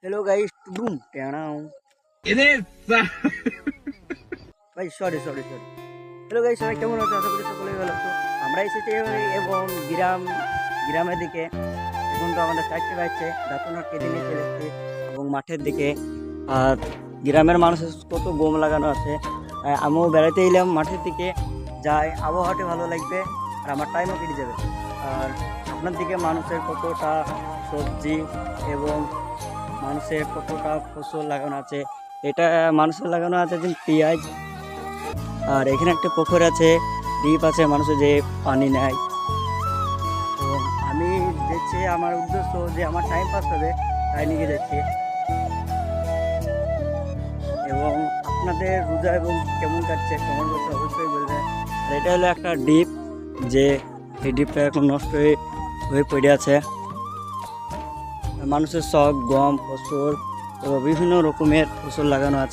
Hello guys टुडुम टेणाও ভাই sorry sorry sorry hello guys সবাই কেমন আছো? আশা করি সকলেই ভালো আছো। আমরা এসেছি এবং গ্রামের দিকে। এখন তো আমাদের চারটে বাজছে, দাঁতনার কেটে নিয়ে চলে এসেছি এবং মাঠের দিকে। আর গ্রামের মানুষের কত গম লাগানো আছে। আমিও বেড়াতে এলাম মাঠের দিকে, যাই আবহাওয়াটা ভালো লাগবে আর আমার টাইমও কেটে যাবে। আর আপনার দিকে মানুষের কতটা সবজি এবং মানুষের কতটা ফসল লাগানো আছে। এটা মানুষের লাগানো আছে যে পেঁয়াজ। আর এখানে একটা পুকুর আছে, দ্বীপ আছে, মানুষের যে পানি নেয়। তো আমি দেখছি আমার উদ্দেশ্য যে আমার টাইম পাস হবে, তাই নিয়ে যাচ্ছি। এবং আপনাদের রোজা এবং কেমন কাটছে কমেন্ট বক্সে অবশ্যই বলবেন। আর এটা হলো একটা দ্বীপ, যে এই দ্বীপটা এখন নষ্ট হয়ে পড়ে আছে। মানুষের শখ, গম, ফসল ও বিভিন্ন রকমের ফসল লাগানো আছে।